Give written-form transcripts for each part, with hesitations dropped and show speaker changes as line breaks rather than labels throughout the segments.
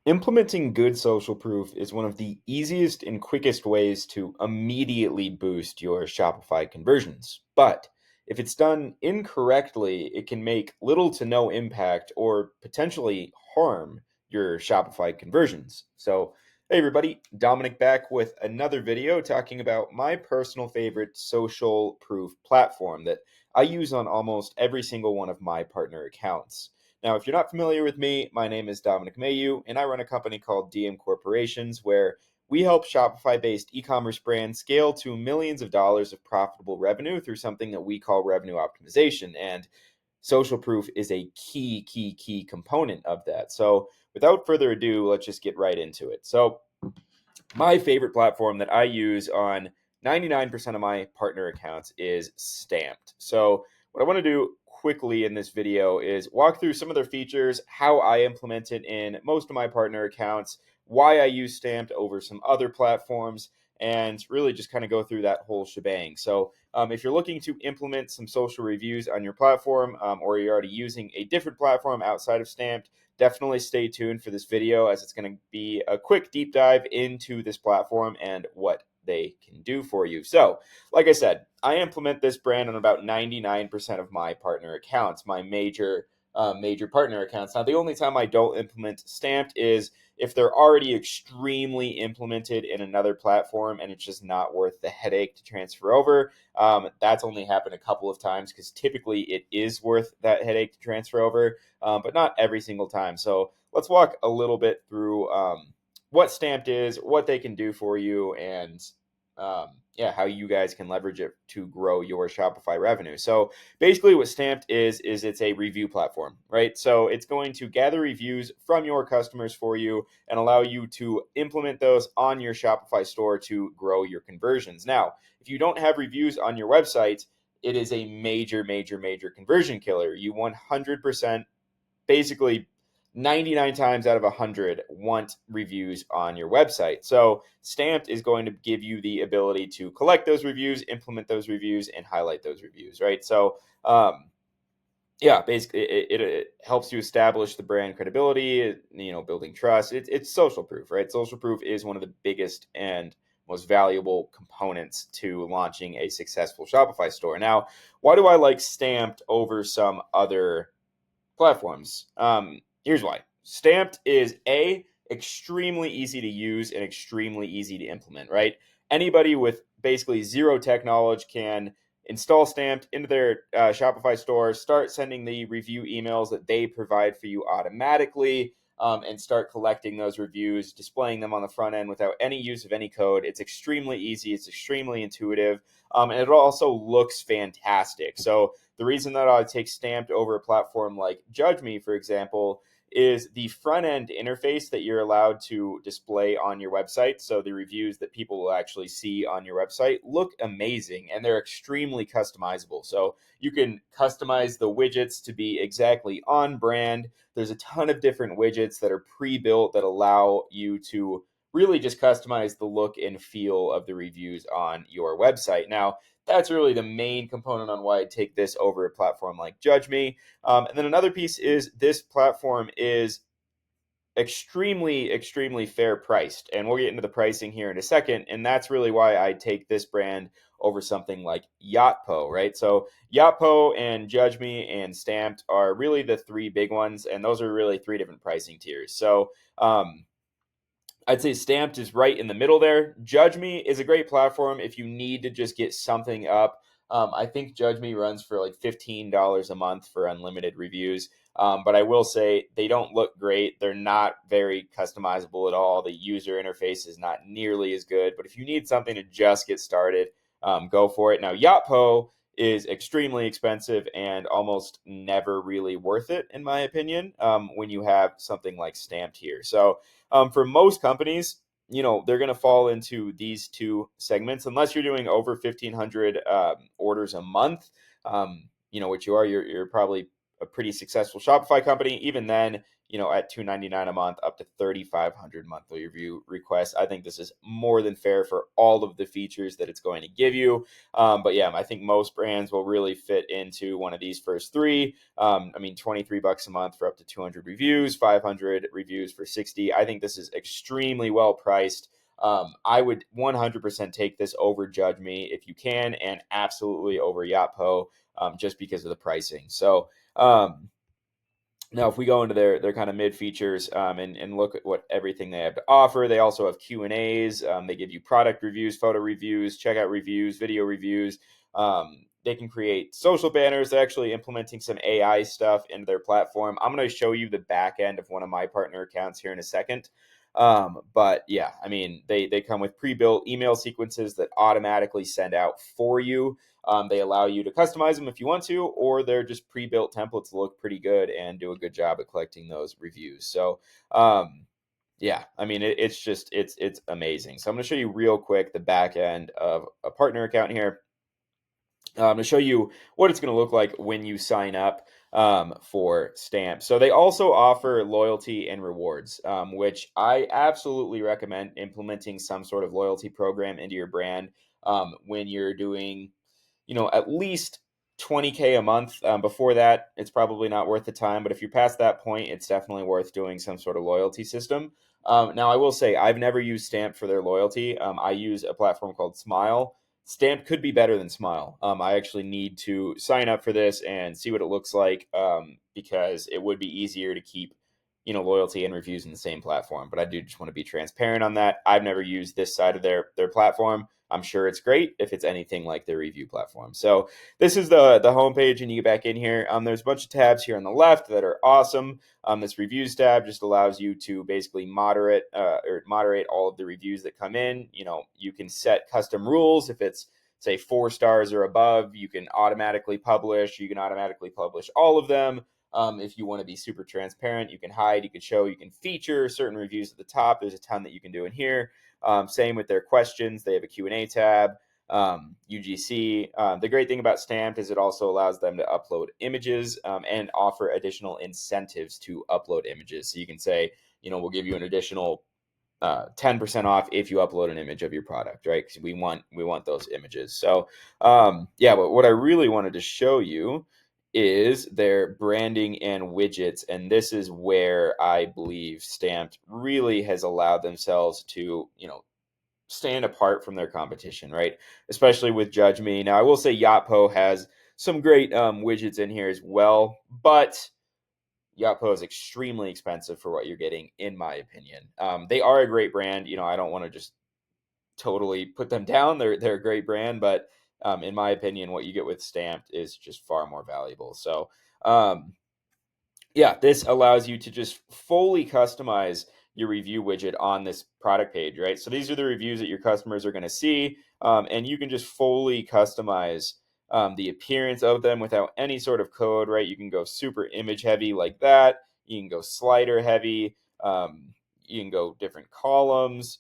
Implementing good social proof is one of the easiest and quickest ways to immediately boost your Shopify conversions. But if it's done incorrectly, it can make little to no impact or potentially harm your Shopify conversions. So, hey everybody, Dominic back with another video talking about my personal favorite social proof platform that I use on almost every single one of my partner accounts. Now, if you're not familiar with me, my name is Dominic Mayu, and I run a company called DM Corporations where we help Shopify-based e-commerce brands scale to millions of dollars of profitable revenue through something that we call revenue optimization. And social proof is a key component of that. So without further ado, let's just get right into it. So my favorite platform that I use on 99% of my partner accounts is Stamped. So what I want to do quickly in this video is walk through some of their features, how I implement it in most of my partner accounts, why I use Stamped over some other platforms, and really just kind of go through that whole shebang. So if you're looking to implement some social reviews on your platform, or you're already using a different platform outside of Stamped, definitely stay tuned for this video as it's going to be a quick deep dive into this platform and what they can do for you. So, like I said, I implement this brand on about 99% of my partner accounts, my major partner accounts. Now, the only time I don't implement Stamped is if they're already extremely implemented in another platform and it's just not worth the headache to transfer over. That's only happened a couple of times because typically it is worth that headache to transfer over, but not every single time. So let's walk a little bit through what Stamped is, what they can do for you, and how you guys can leverage it to grow your Shopify revenue. So basically what Stamped is it's a review platform, right? So it's going to gather reviews from your customers for you and allow you to implement those on your Shopify store to grow your conversions. Now, if you don't have reviews on your website, it is a major conversion killer. You 100%, basically 99 times out of 100 want reviews on your website. So Stamped is going to give you the ability to collect those reviews, implement those reviews, and highlight those reviews, right? So basically it helps you establish the brand credibility, building trust. It's social proof, right? Social proof is one of the biggest and most valuable components to launching a successful Shopify store. Now, why do I like Stamped over some other platforms? Here's why. Stamped is extremely easy to use and extremely easy to implement, right? Anybody with basically zero tech knowledge can install Stamped into their Shopify store, start sending the review emails that they provide for you automatically, and start collecting those reviews, displaying them on the front end without any use of any code. It's extremely easy. It's extremely intuitive. And it also looks fantastic. So the reason that I take Stamped over a platform like Judge Me, for example, is the front end interface that you're allowed to display on your website. So the reviews that people will actually see on your website look amazing and they're extremely customizable. So you can customize the widgets to be exactly on brand. There's a ton of different widgets that are pre-built that allow you to really just customize the look and feel of the reviews on your website. Now, that's really the main component on why I take this over a platform like Judge Me. And then another piece is this platform is extremely fair priced. And we'll get into the pricing here in a second. And that's really why I take this brand over something like Yotpo, right? So Yotpo and Judge Me and Stamped are really the three big ones. And those are really three different pricing tiers. So I'd say Stamped is right in the middle there. Judge Me is a great platform if you need to just get something up. I think Judge Me runs for like $15 a month for unlimited reviews. But I will say they don't look great. They're not very customizable at all. The user interface is not nearly as good. But if you need something to just get started, go for it. Now, Yotpo is extremely expensive and almost never really worth it, in my opinion, when you have something like Stamped here. So for most companies, they're going to fall into these two segments unless you're doing over 1,500 orders a month, which you are. You're probably a pretty successful Shopify company. Even then, at $2.99 a month up to 3,500 monthly review requests. I think this is more than fair for all of the features that it's going to give you. But yeah, I think most brands will really fit into one of these first three. 23 bucks a month for up to 200 reviews, 500 reviews for 60. I think this is extremely well priced. I would 100% take this over Judge Me if you can, and absolutely over Yotpo, just because of the pricing. So now, if we go into their kind of mid features, and look at what everything they have to offer, they also have Q&As. They give you product reviews, photo reviews, checkout reviews, video reviews. They can create social banners. They're actually implementing some AI stuff into their platform. I'm going to show you the back end of one of my partner accounts here in a second. But yeah, they come with pre-built email sequences that automatically send out for you. They allow you to customize them if you want to, or they're just pre-built templates that look pretty good and do a good job at collecting those reviews. So, yeah, it's amazing. So I'm going to show you real quick the back end of a partner account here. To show you what it's going to look like when you sign up for Stamp. So they also offer loyalty and rewards, which I absolutely recommend implementing some sort of loyalty program into your brand when you're doing at least 20K a month. Before that, it's probably not worth the time. But if you're past that point, it's definitely worth doing some sort of loyalty system. Now, I will say I've never used Stamp for their loyalty. I use a platform called Smile. Stamp could be better than Smile. I actually need to sign up for this and see what it looks like, because it would be easier to keep loyalty and reviews in the same platform. But I do just want to be transparent on that. I've never used this side of their platform. I'm sure it's great if it's anything like their review platform. So this is the homepage, and you get back in here. There's a bunch of tabs here on the left that are awesome. This reviews tab just allows you to basically moderate all of the reviews that come in. You can set custom rules. If it's, say, 4 stars or above, you can automatically publish. You can automatically publish all of them. If you want to be super transparent, you can hide, you can show, you can feature certain reviews at the top. There's a ton that you can do in here. Same with their questions. They have a Q&A tab, UGC. The great thing about Stamped is it also allows them to upload images, and offer additional incentives to upload images. So you can say, we'll give you an additional 10% off if you upload an image of your product, right? Because we want those images. So yeah, but what I really wanted to show you is their branding and widgets, and this is where I believe Stamped really has allowed themselves to stand apart from their competition, right? Especially with Judge Me. Now, I will say Yotpo has some great widgets in here as well, but Yotpo is extremely expensive for what you're getting, in my opinion. They are a great brand. I don't want to just totally put them down. They're a great brand, but in my opinion, what you get with Stamped is just far more valuable. So, yeah, this allows you to just fully customize your review widget on this product page, right? So these are the reviews that your customers are going to see, and you can just fully customize the appearance of them without any sort of code, right? You can go super image heavy like that. You can go slider heavy. You can go different columns.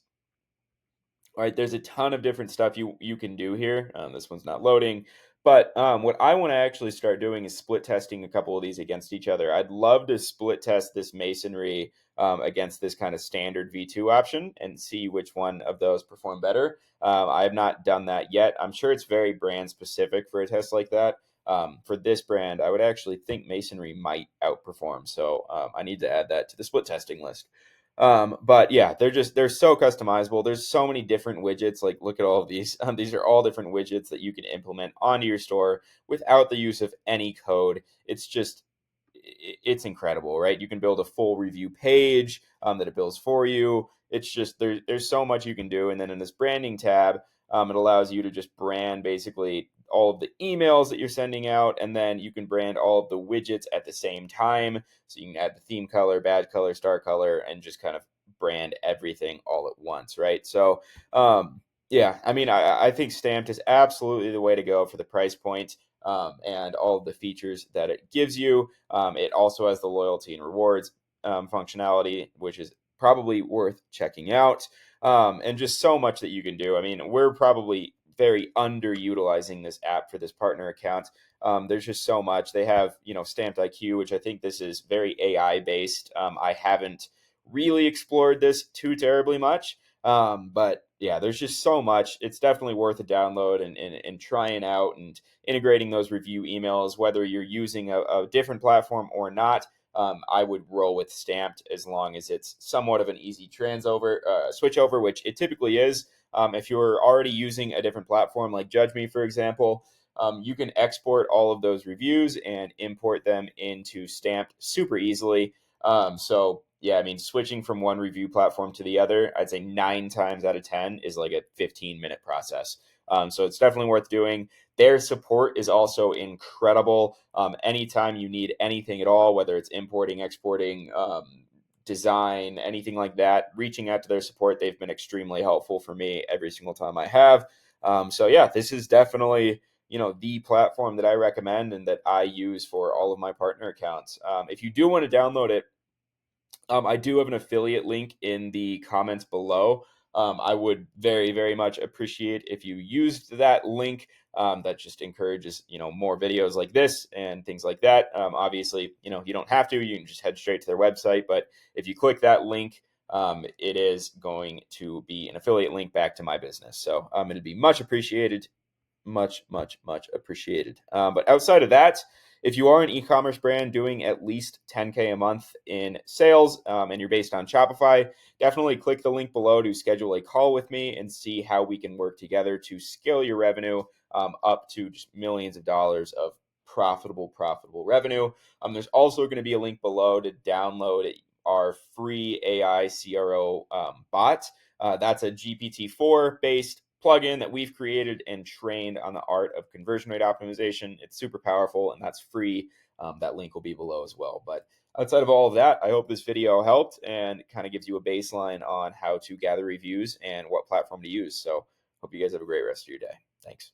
All right, there's a ton of different stuff you can do here. This one's not loading, but what I want to actually start doing is split testing a couple of these against each other. I'd love to split test this masonry against this kind of standard V2 option and see which one of those perform better. I have not done that yet. I'm sure it's very brand specific for a test like that. For this brand, I would actually think masonry might outperform, so I need to add that to the split testing list. But yeah, they're so customizable. There's so many different widgets. Like, look at all of these. These are all different widgets that you can implement onto your store without the use of any code. It's incredible, right? You can build a full review page that it builds for you. It's just there's so much you can do. And then in this branding tab, it allows you to just brand basically all of the emails that you're sending out, and then you can brand all of the widgets at the same time. So you can add the theme color, badge color, star color, and just kind of brand everything all at once, right? So yeah, I think Stamped is absolutely the way to go for the price point. And all of the features that it gives you. It also has the loyalty and rewards functionality, which is probably worth checking out. And just so much that you can do. We're probably very underutilizing this app for this partner account. There's just so much. They have, Stamped IQ, which I think this is very AI based. I haven't really explored this too terribly much. But yeah, there's just so much. It's definitely worth a download and trying out and integrating those review emails, whether you're using a different platform or not. I would roll with Stamped as long as it's somewhat of an easy switch over, which it typically is. If you're already using a different platform like JudgeMe, for example, you can export all of those reviews and import them into Stamped super easily. So yeah, I mean, switching from one review platform to the other, I'd say 9 times out of 10 is like a 15-minute process. So it's definitely worth doing. Their support is also incredible. Anytime you need anything at all, whether it's importing, exporting, design, anything like that, reaching out to their support, they've been extremely helpful for me every single time I have. So yeah, this is definitely the platform that I recommend and that I use for all of my partner accounts. If you do want to download it, I do have an affiliate link in the comments below. I would very, very much appreciate if you used that link. That just encourages, more videos like this and things like that. Obviously, you don't have to. You can just head straight to their website. But if you click that link, it is going to be an affiliate link back to my business. So it'd be much appreciated, much, much, much appreciated. But outside of that, if you are an e-commerce brand doing at least 10K a month in sales and you're based on Shopify, definitely click the link below to schedule a call with me and see how we can work together to scale your revenue up to just millions of dollars of profitable revenue. There's also going to be a link below to download our free AI CRO bot. That's a GPT-4 based plugin that we've created and trained on the art of conversion rate optimization. It's super powerful and that's free. That link will be below as well. But outside of all of that, I hope this video helped and kind of gives you a baseline on how to gather reviews and what platform to use. So hope you guys have a great rest of your day. Thanks.